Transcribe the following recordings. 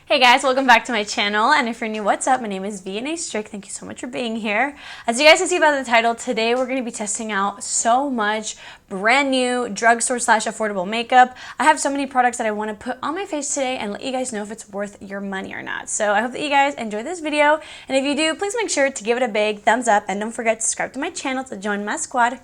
Hey guys, welcome back to my channel, and if you're new, what's up? My name is vianney.strick. Thank you so much for being here. As you guys can see by the title, today we're going to be testing out so much brand new drugstore slash affordable makeup. I have so many products that I want to put on my face today and let you guys know if it's worth your money or not. So I hope that you guys enjoy this video, and if you do, please make sure to give it a big thumbs up and don't forget to subscribe to my channel to join my squad.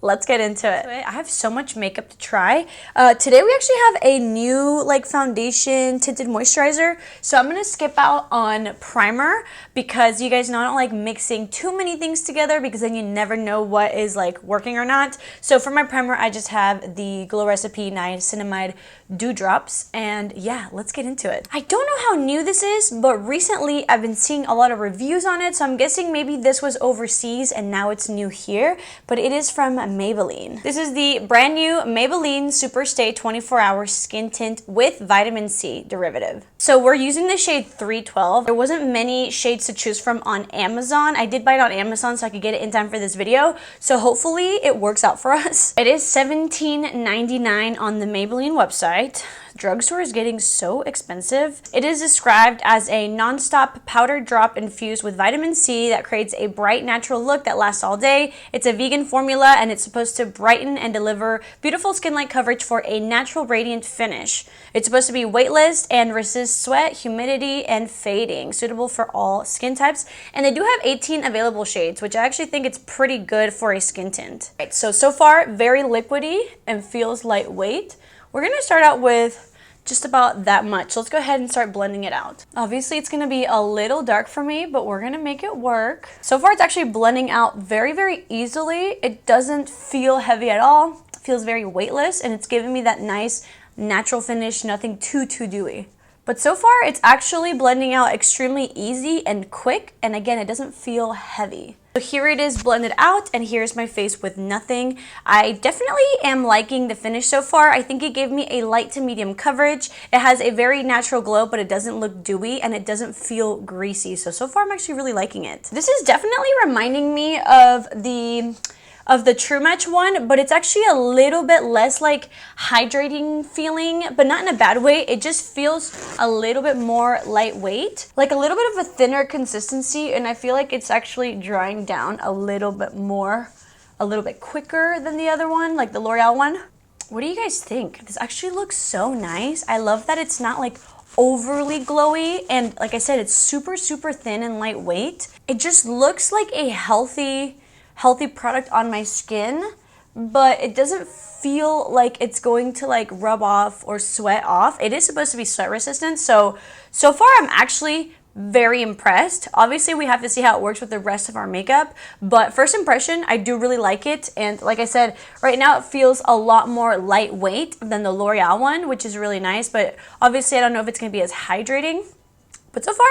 Let's get into it. I have so much makeup to try. Today we actually have a new foundation tinted moisturizer. So I'm gonna skip out on primer because you guys know I don't like mixing too many things together because then you never know what is working or not. So for my primer, I just have the Glow Recipe Niacinamide Dewdrops, and yeah, let's get into it. I don't know how new this is, but recently I've been seeing a lot of reviews on it, so I'm guessing maybe this was overseas and now it's new here, but it is from Maybelline. This is the brand new Maybelline Superstay 24-hour skin tint with vitamin C derivative. So we're using the shade 312. There wasn't many shades to choose from on Amazon. I did buy it on Amazon so I could get it in time for this video, so hopefully it works out for us. It is $17.99 on the Maybelline website. Drugstore is getting so expensive. It is described as a non-stop powder drop infused with vitamin C that creates a bright natural look that lasts all day. It's a vegan formula and it's supposed to brighten and deliver beautiful skin-like coverage for a natural radiant finish. It's supposed to be weightless and resist sweat, humidity, and fading, suitable for all skin types. And they do have 18 available shades, which I actually think it's pretty good for a skin tint. Right, so far, very liquidy and feels lightweight. We're gonna start out with just about that much. So let's go ahead and start blending it out. Obviously, it's gonna be a little dark for me, but we're gonna make it work. So far, it's actually blending out very, very easily. It doesn't feel heavy at all. It feels very weightless, and it's giving me that nice natural finish, nothing too dewy. But so far, it's actually blending out extremely easy and quick, and again, it doesn't feel heavy. So here it is blended out, and here's my face with nothing. I definitely am liking the finish so far. I think it gave me a light to medium coverage. It has a very natural glow, but it doesn't look dewy, and it doesn't feel greasy. So far I'm actually really liking it. This is definitely reminding me of the True Match one, but it's actually a little bit less hydrating feeling, but not in a bad way. It just feels a little bit more lightweight, like a little bit of a thinner consistency, and I feel like it's actually drying down a little bit more, a little bit quicker than the other one, like the L'Oreal one. What do you guys think? This actually looks so nice. I love that it's not overly glowy, and like I said, it's super thin and lightweight. It just looks like a healthy product on my skin, but it doesn't feel like it's going to rub off or sweat off. It is supposed to be sweat resistant, so far I'm actually very impressed. Obviously we have to see how it works with the rest of our makeup, but first impression, I do really like it. And like I said, right now it feels a lot more lightweight than the L'Oreal one, which is really nice, but obviously I don't know if it's going to be as hydrating, but so far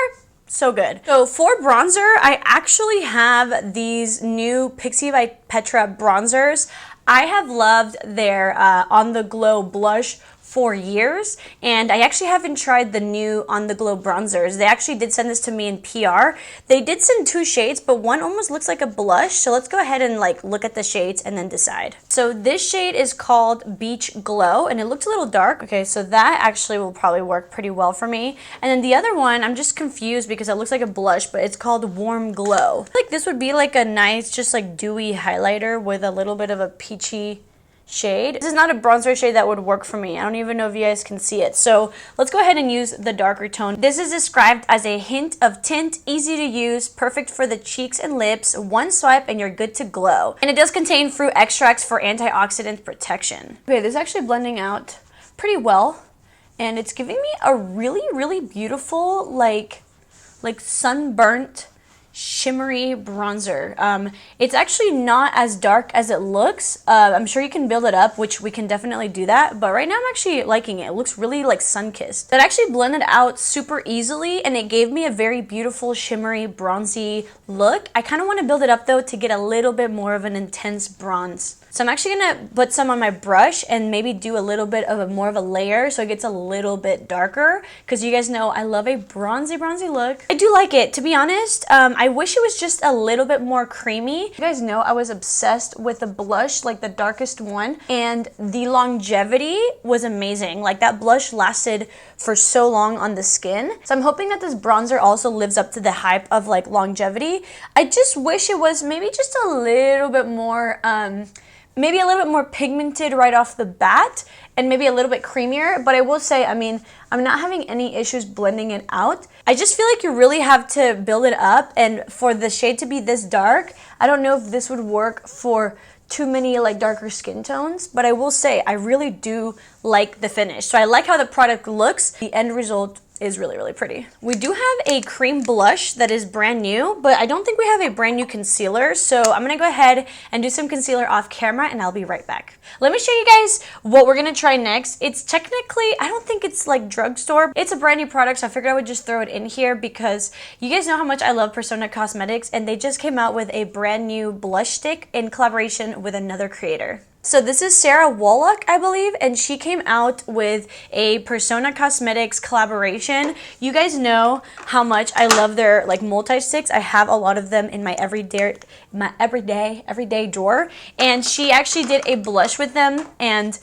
so good. So for bronzer, I actually have these new Pixi by Petra bronzers. I have loved their On The Glow blush for years, and I actually haven't tried the new On The Glow bronzers. They actually did send this to me in PR. They did send 2 shades, but one almost looks like a blush, so let's go ahead and look at the shades and then decide. So this shade is called Beach Glow, and it looks a little dark. Okay, so that actually will probably work pretty well for me. And then the other one, I'm just confused because it looks like a blush, but it's called Warm Glow. This would be a nice, just dewy highlighter with a little bit of a peachy shade. This is not a bronzer shade that would work for me. I don't even know if you guys can see it. So let's go ahead and use the darker tone. This is described as a hint of tint, easy to use, perfect for the cheeks and lips. One swipe and you're good to glow. And it does contain fruit extracts for antioxidant protection. Okay, this is actually blending out pretty well, and it's giving me a really beautiful sunburnt shimmery bronzer. It's actually not as dark as it looks. I'm sure you can build it up, which we can definitely do that, but right now I'm actually liking it. It looks really sun-kissed. That actually blended out super easily, and it gave me a very beautiful shimmery bronzy look. I kind of want to build it up though to get a little bit more of an intense bronze So I'm actually gonna put some on my brush and maybe do a little bit of more of a layer so it gets a little bit darker, because you guys know I love a bronzy look. I do like it, to be honest. I wish it was just a little bit more creamy. You guys know I was obsessed with the blush, like the darkest one, and the longevity was amazing. Like that blush lasted for so long on the skin. So I'm hoping that this bronzer also lives up to the hype of like longevity. I just wish it was maybe just a little bit more maybe a little bit more pigmented right off the bat, and maybe a little bit creamier. But I will say, I mean, I'm not having any issues blending it out. I just feel like you really have to build it up, and for the shade to be this dark, I don't know if this would work for too many like darker skin tones, but I will say I really do like the finish. So I like how the product looks. The end result is really pretty. We do have a cream blush that is brand new, but I don't think we have a brand new concealer, so I'm gonna go ahead and do some concealer off camera and I'll be right back. Let me show you guys what we're gonna try next. It's technically, I don't think it's like drugstore. It's a brand new product, so I figured I would just throw it in here because you guys know how much I love Persona Cosmetics, and they just came out with a brand new blush stick in collaboration with another creator. So this is Sarah Wallach, I believe, and she came out with a Persona Cosmetics collaboration. You guys know how much I love their like multi-sticks. I have a lot of them in my everyday drawer, and she actually did a blush with them. And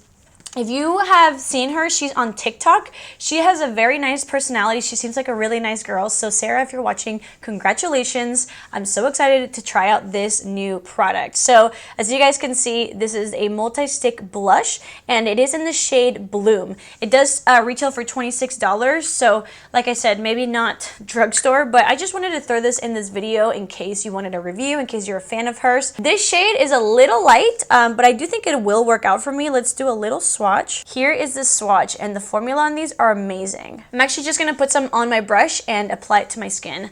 if you have seen her, she's on TikTok. She has a very nice personality. She seems like a really nice girl. So Sarah, if you're watching, congratulations. I'm so excited to try out this new product. So as you guys can see, this is a multi-stick blush, and it is in the shade Bloom. It does retail for $26. So like I said, maybe not drugstore, but I just wanted to throw this in this video in case you wanted a review, in case you're a fan of hers. This shade is a little light, but I do think it will work out for me. Let's do a little swatch. Here is the swatch, and the formula on these are amazing. I'm actually just gonna put some on my brush and apply it to my skin.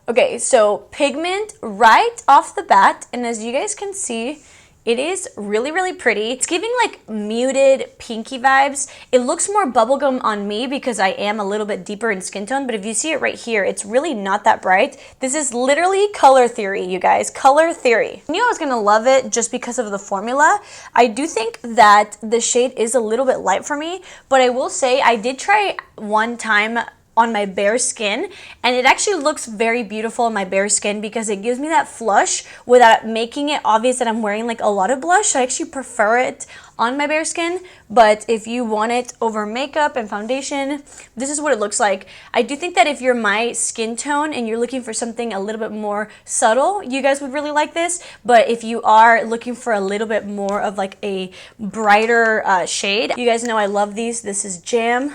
Okay, so pigment right off the bat, and as you guys can see, it is really pretty. It's giving like muted pinky vibes. It looks more bubblegum on me because I am a little bit deeper in skin tone, but if you see it right here, it's really not that bright. This is literally color theory, you guys, color theory. I knew I was gonna love it just because of the formula. I do think that the shade is a little bit light for me, but I will say I did try one time on my bare skin, and it actually looks very beautiful on my bare skin because it gives me that flush without making it obvious that I'm wearing like a lot of blush. I actually prefer it on my bare skin, but if you want it over makeup and foundation, this is what it looks like. I do think that if you're my skin tone and you're looking for something a little bit more subtle, you guys would really like this, but if you are looking for a little bit more of like a brighter shade, you guys know I love these. This is Jam,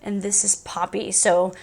and this is Poppy. So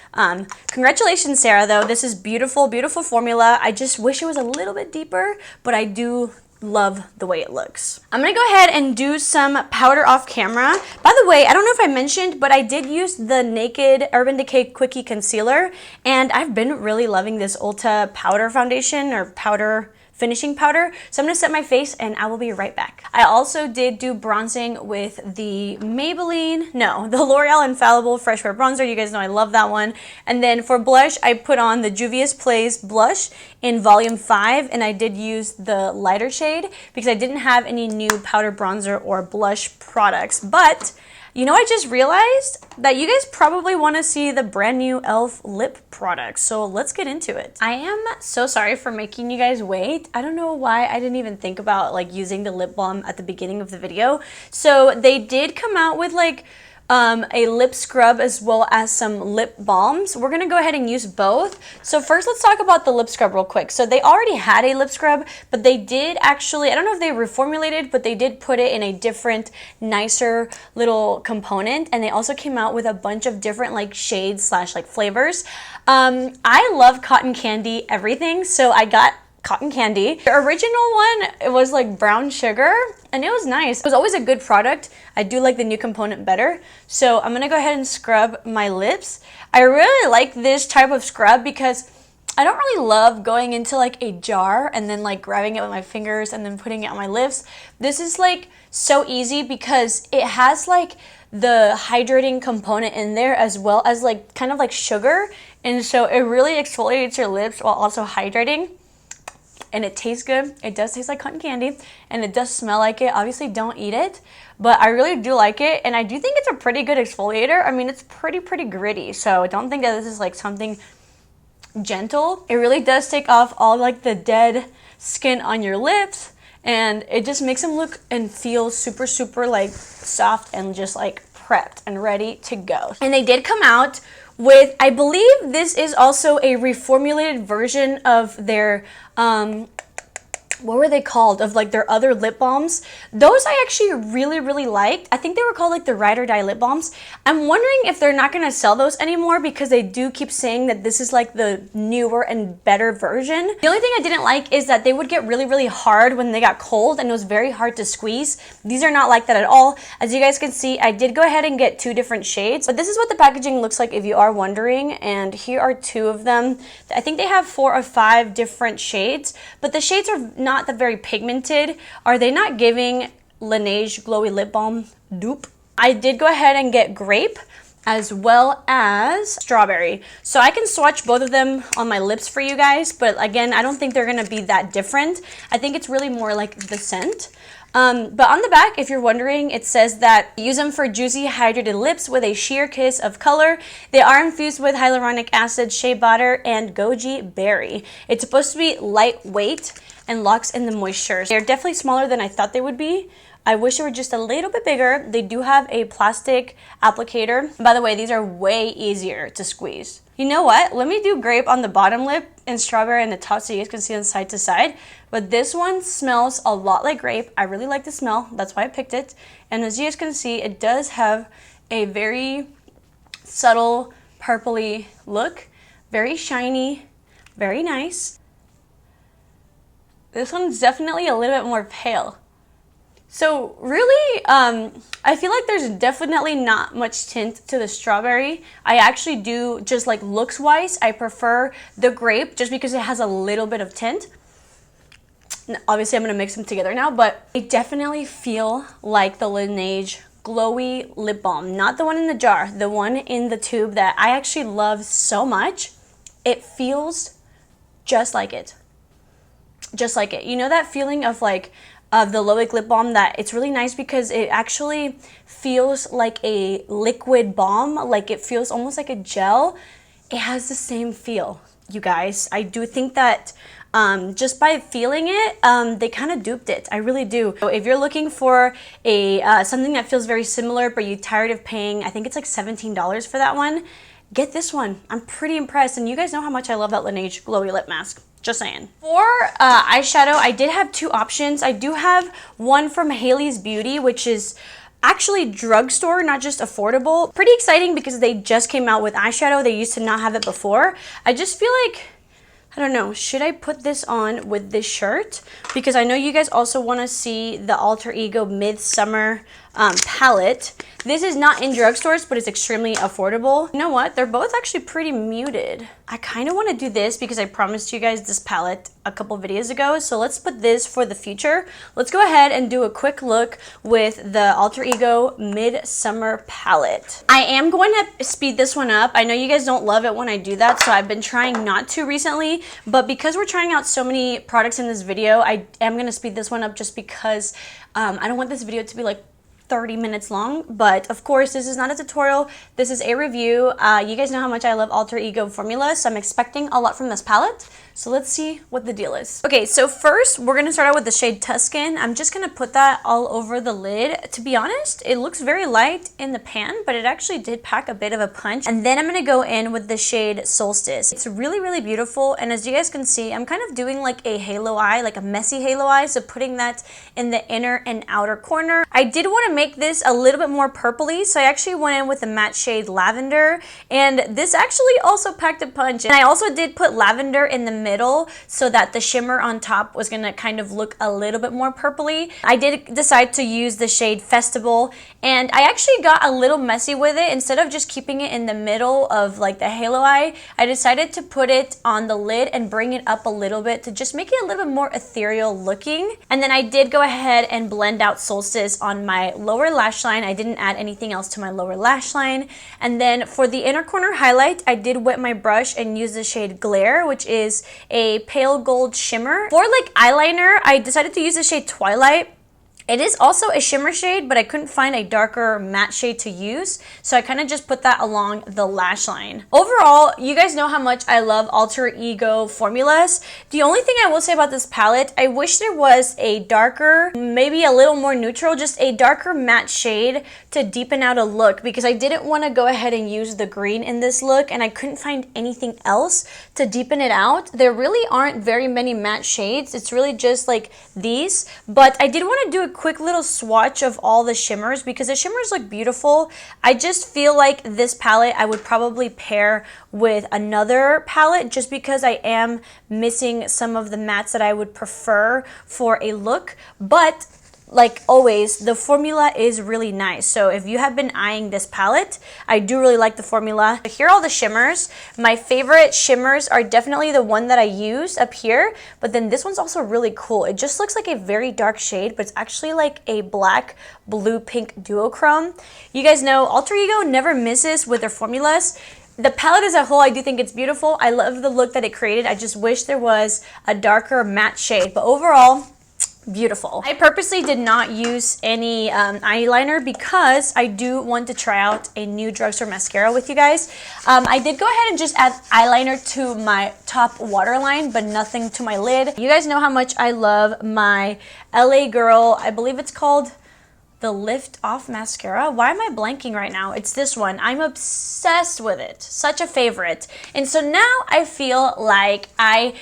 congratulations, Sarah, though. This is beautiful formula. I just wish it was a little bit deeper, but I do love the way it looks. I'm gonna go ahead and do some powder off camera. By the way, I don't know if I mentioned, but I did use the Naked Urban Decay Quickie Concealer, and I've been really loving this Ulta powder foundation, or powder finishing powder. So I'm gonna set my face and I will be right back. I also did do bronzing with the the L'Oreal Infallible Fresh Wear Bronzer. You guys know I love that one. And then for blush, I put on the Juvia's Place blush in volume 5, and I did use the lighter shade because I didn't have any new powder bronzer or blush products. But you know, I just realized that you guys probably want to see the brand new e.l.f. lip product, so let's get into it. I am so sorry for making you guys wait. I don't know why I didn't even think about like using the lip balm at the beginning of the video. So they did come out with like a lip scrub as well as some lip balms. We're gonna go ahead and use both. So first, let's talk about the lip scrub real quick. So they already had a lip scrub, but they did actually, I don't know if they reformulated, but they did put it in a different, nicer little component, and they also came out with a bunch of different like shades slash like flavors. I love cotton candy everything, so I got cotton candy. The original one, it was like brown sugar, and it was nice. It was always a good product. I do like the new component better. So I'm gonna go ahead and scrub my lips. I really like this type of scrub because I don't really love going into like a jar and then like grabbing it with my fingers and then putting it on my lips. This is like so easy because it has like the hydrating component in there as well as like kind of like sugar, and so it really exfoliates your lips while also hydrating. and it tastes good. It does taste like cotton candy, and it does smell like it. Obviously, don't eat it, but I really do like it, and I do think it's a pretty good exfoliator. I mean, it's pretty gritty, so don't think that this is like something gentle. It really does take off all like the dead skin on your lips, and it just makes them look and feel super like soft and just like prepped and ready to go. And they did come out with, I believe this is also a reformulated version of their what were they called, of like their other lip balms. Those I actually really liked. I think they were called like the Ride or Die lip balms. I'm wondering if they're not going to sell those anymore, because they do keep saying that this is like the newer and better version. The only thing I didn't like is that they would get really hard when they got cold, and it was very hard to squeeze. These are not like that at all. As you guys can see, I did go ahead and get 2 different shades, but this is what the packaging looks like if you are wondering, and here are 2 of them. I think they have 4 or 5 different shades, but the shades are not that very pigmented. Are they not giving Laneige Glowy Lip Balm dupe? I did go ahead and get grape as well as strawberry, so I can swatch both of them on my lips for you guys, but again, I don't think they're gonna be that different. I think it's really more like the scent. But on the back, if you're wondering, it says that use them for juicy, hydrated lips with a sheer kiss of color. They are infused with hyaluronic acid, shea butter, and goji berry. It's supposed to be lightweight and locks in the moisture. They're definitely smaller than I thought they would be. I wish they were just a little bit bigger. They do have a plastic applicator. By the way, these are way easier to squeeze. You know what? Let me do grape on the bottom lip and strawberry on the top so you guys can see on side to side. But this one smells a lot like grape. I really like the smell. That's why I picked it. And as you guys can see, it does have a very subtle purpley look. Very shiny, very nice. This one's definitely a little bit more pale. So really, I feel like there's definitely not much tint to the strawberry. I actually do, just like looks wise, I prefer the grape just because it has a little bit of tint. Obviously, I'm gonna mix them together now, but I definitely feel like the Laneige Glowy Lip Balm, not the one in the jar, the one in the tube that I actually love so much. It feels just like it. Just like it. You know that feeling of like, of the Loic lip balm, that it's really nice because it actually feels like a liquid balm, like it feels almost like a gel. It has the same feel, you guys. I do think that just by feeling it, they kind of duped it. I really do. So if you're looking for a something that feels very similar, but you're tired of paying, I think it's like $17 for that one, get this one. I'm pretty impressed, and you guys know how much I love that Laneige Glowy Lip Mask. Just saying. For eyeshadow, I did have 2 options. I do have one from Hailey's Beauty, which is actually drugstore, not just affordable. Pretty exciting because they just came out with eyeshadow. They used to not have it before. I just feel like, I don't know, should I put this on with this shirt? Because I know you guys also want to see the Alter Ego Midsummer palette. This is not in drugstores, but it's extremely affordable. You know what? They're both actually pretty muted. I kind of want to do this because I promised you guys this palette a couple videos ago. So let's put this for the future. Let's go ahead and do a quick look with the Alter Ego Midsummer palette. I am going to speed this one up. I know you guys don't love it when I do that, so I've been trying not to recently. But because we're trying out so many products in this video, I am going to speed this one up just because I don't want this video to be like 30 minutes long, but of course this is not a tutorial, this is a review. You guys know how much I love Alter Ego formula, so I'm expecting a lot from this palette. So let's see what the deal is. Okay, so first we're gonna start out with the shade Tuscan. I'm just gonna put that all over the lid. To be honest, it looks very light in the pan, but it actually did pack a bit of a punch. And then I'm gonna go in with the shade Solstice. It's really beautiful, and as you guys can see, I'm kind of doing like a halo eye, like a messy halo eye, so putting that in the inner and outer corner. I did want to make this a little bit more purpley, so I actually went in with the matte shade Lavender, and this actually also packed a punch. And I also did put lavender in the middle so that the shimmer on top was gonna kind of look a little bit more purpley. I did decide to use the shade Festival, and I actually got a little messy with it. Instead of just keeping it in the middle of like the halo eye, I decided to put it on the lid and bring it up a little bit to just make it a little bit more ethereal looking. And then I did go ahead and blend out Solstice on my lower lash line. I didn't add anything else to my lower lash line. And then for the inner corner highlight, I did wet my brush and use the shade Glare, which is a pale gold shimmer. For like eyeliner, I decided to use the shade Twilight. It is also a shimmer shade, but I couldn't find a darker matte shade to use, so I kind of just put that along the lash line. Overall, you guys know how much I love Alter Ego formulas. The only thing I will say about this palette, I wish there was a darker, maybe a little more neutral, just a darker matte shade to deepen out a look, because I didn't want to go ahead and use the green in this look, and I couldn't find anything else to deepen it out. There really aren't very many matte shades. It's really just like these, but I did want to do a quick little swatch of all the shimmers because the shimmers look beautiful. I just feel like this palette I would probably pair with another palette just because I am missing some of the mattes that I would prefer for a look. But like always, the formula is really nice. So if you have been eyeing this palette, I do really like the formula. Here are all the shimmers. My favorite shimmers are definitely the one that I use up here, but then this one's also really cool. It just looks like a very dark shade, but it's actually like a black, blue, pink duochrome. You guys know Alter Ego never misses with their formulas. The palette as a whole, I do think it's beautiful. I love the look that it created. I just wish there was a darker matte shade, but overall, beautiful. I purposely did not use any eyeliner because I do want to try out a new drugstore mascara with you guys. I did go ahead and just add eyeliner to my top waterline, but nothing to my lid. You guys know how much I love my LA Girl, I believe it's called the Lift Off Mascara. Why am I blanking right now? It's this one. I'm obsessed with it. Such a favorite. And so now I feel like I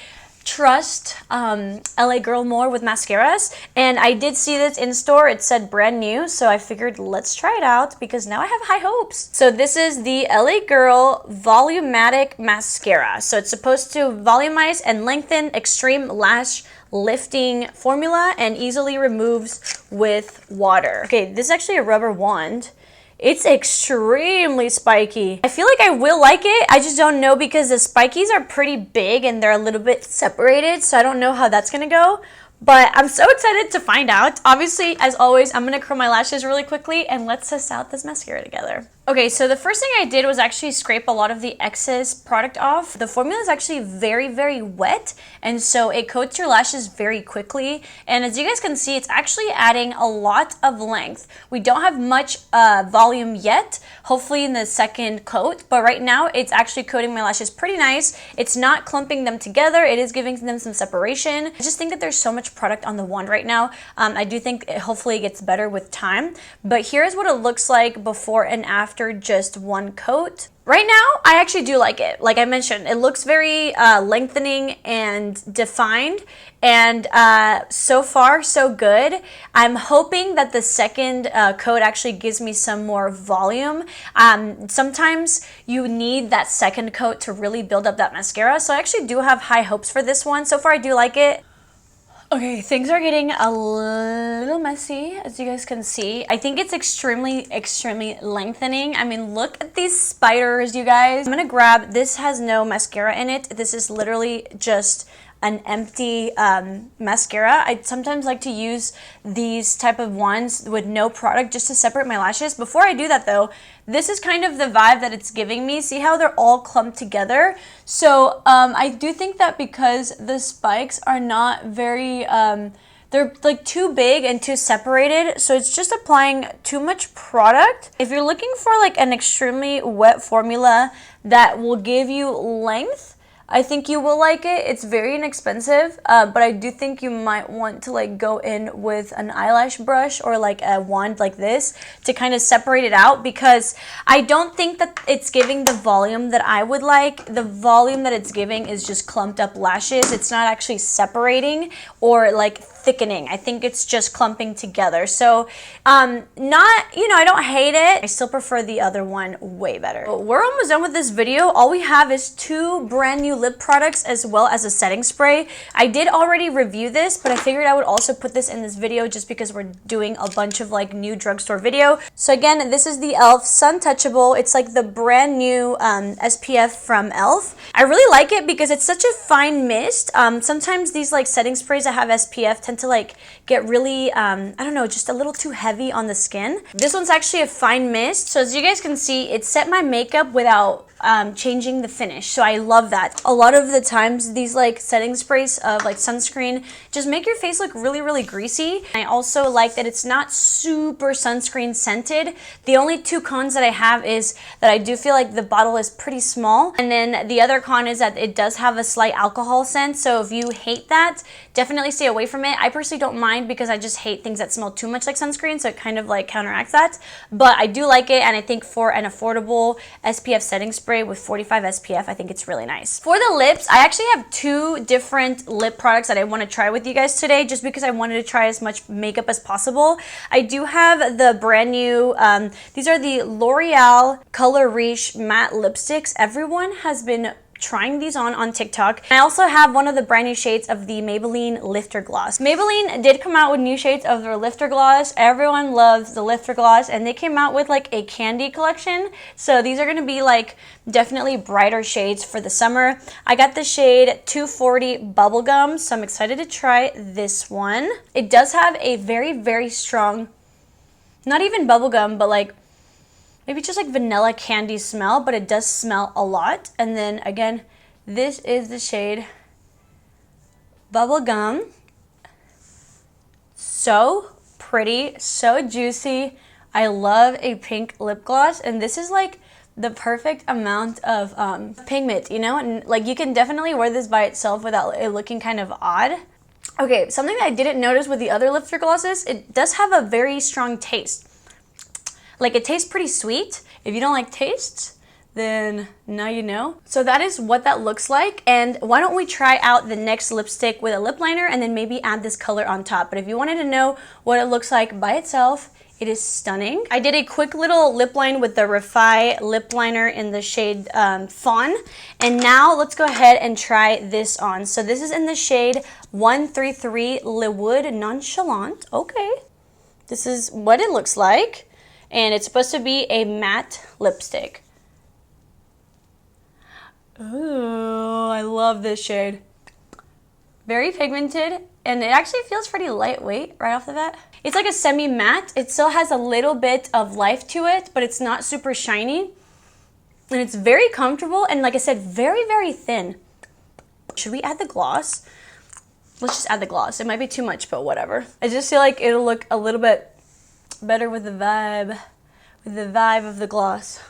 trust LA Girl more with mascaras, and I did see this in store. It said brand new, so I figured let's try it out because now I have high hopes. So this is the LA Girl Volumatic Mascara. So it's supposed to volumize and lengthen, extreme lash lifting formula, and easily removes with water. Okay, this is actually a rubber wand. It's extremely spiky. I feel like I will like it. I just don't know because the spikies are pretty big and they're a little bit separated, so I don't know how that's gonna go. But I'm so excited to find out. Obviously, as always, I'm gonna curl my lashes really quickly and let's test out this mascara together. Okay, so the first thing I did was actually scrape a lot of the excess product off. The formula is actually very, very wet, and so it coats your lashes very quickly. And as you guys can see, it's actually adding a lot of length. We don't have much volume yet, hopefully in the second coat, but right now it's actually coating my lashes pretty nice. It's not clumping them together. It is giving them some separation. I just think that there's so much product on the wand right now. I do think hopefully it gets better with time, but here's what it looks like before and after just one coat. Right now, I actually do like it. Like I mentioned, it looks very lengthening and defined, and so far, so good. I'm hoping that the second coat actually gives me some more volume. Sometimes you need that second coat to really build up that mascara, so I actually do have high hopes for this one. So far, I do like it. Okay, things are getting a little messy, as you guys can see. I think it's extremely, extremely lengthening. I mean, look at these spiders, you guys. I'm gonna grab, this has no mascara in it. This is literally just an empty mascara. I sometimes like to use these type of ones with no product just to separate my lashes. Before I do that though, this is kind of the vibe that it's giving me. See how they're all clumped together? So I do think that because the spikes are not very, they're like too big and too separated, so it's just applying too much product. If you're looking for like an extremely wet formula that will give you length, I think you will like it. It's very inexpensive, but I do think you might want to like go in with an eyelash brush or like a wand like this to kind of separate it out, because I don't think that it's giving the volume that I would like. The volume that it's giving is just clumped up lashes. It's not actually separating or like thickening. I think it's just clumping together. So not, you know, I don't hate it. I still prefer the other one way better. We're almost done with this video. All we have is 2 brand new lip products as well as a setting spray. I did already review this, but I figured I would also put this in this video just because we're doing a bunch of like new drugstore video. So again, this is the e.l.f. Suntouchable. It's like the brand new SPF from e.l.f. I really like it because it's such a fine mist. Sometimes these like setting sprays that have SPF tend to like get really, I don't know, just a little too heavy on the skin. This one's actually a fine mist. So as you guys can see, it set my makeup without changing the finish. So I love that. A lot of the times these like setting sprays of like sunscreen just make your face look really, really greasy. I also like that it's not super sunscreen scented. The only two cons that I have is that I do feel like the bottle is pretty small. And then the other con is that it does have a slight alcohol scent. So if you hate that, definitely stay away from it. I personally don't mind because I just hate things that smell too much like sunscreen. So it kind of like counteracts that. But I do like it. And I think for an affordable SPF setting spray with 45 SPF, I think it's really nice. For the lips, I actually have two different lip products that I want to try with you guys today just because I wanted to try as much makeup as possible. I do have the brand new, these are the L'Oreal Color Riche matte lipsticks. Everyone has been trying these on TikTok. I also have one of the brand new shades of the Maybelline Lifter Gloss. Maybelline did come out with new shades of their Lifter Gloss. Everyone loves the Lifter Gloss, and they came out with like a candy collection. So these are gonna be like definitely brighter shades for the summer. I got the shade 240 Bubblegum, so I'm excited to try this one. It does have a very, very strong, not even bubblegum, but like maybe just like vanilla candy smell, but it does smell a lot. And then again, this is the shade Bubblegum. So pretty, so juicy. I love a pink lip gloss, and this is like the perfect amount of pigment, you know? And like you can definitely wear this by itself without it looking kind of odd. Okay, something that I didn't notice with the other lifter glosses, it does have a very strong taste. Like it tastes pretty sweet. If you don't like tastes, then now you know. So that is what that looks like. And why don't we try out the next lipstick with a lip liner and then maybe add this color on top. But if you wanted to know what it looks like by itself, it is stunning. I did a quick little lip line with the Refi lip liner in the shade Fawn. And now let's go ahead and try this on. So this is in the shade 133 Le Wood Nonchalant. Okay. This is what it looks like. And it's supposed to be a matte lipstick. Ooh, I love this shade. Very pigmented, and it actually feels pretty lightweight right off the bat. It's like a semi-matte. It still has a little bit of life to it, but it's not super shiny. And it's very comfortable, and like I said, very, very thin. Should we add the gloss? Let's just add the gloss. It might be too much, but whatever. I just feel like it'll look a little bit better with the vibe of the gloss.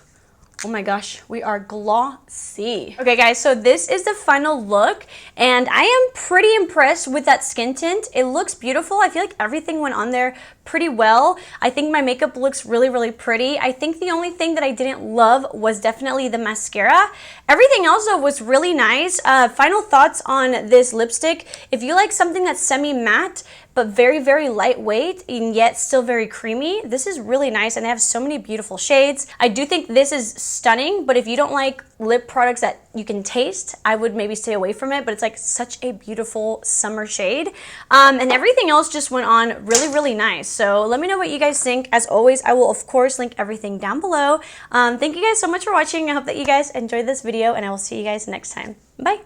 Oh my gosh, we are glossy. Okay guys, so this is the final look, and I am pretty impressed with that skin tint. It looks beautiful. I feel like everything went on there pretty well. I think my makeup looks really, really pretty. I think the only thing that I didn't love was definitely the mascara. Everything else though was really nice. Final thoughts on this lipstick. If you like something that's semi-matte, but very, very lightweight and yet still very creamy, this is really nice, and they have so many beautiful shades. I do think this is stunning, but if you don't like lip products that you can taste, I would maybe stay away from it, but it's like such a beautiful summer shade. And everything else just went on really, really nice. So let me know what you guys think. As always, I will of course link everything down below. Thank you guys so much for watching. I hope that you guys enjoyed this video, and I will see you guys next time. Bye.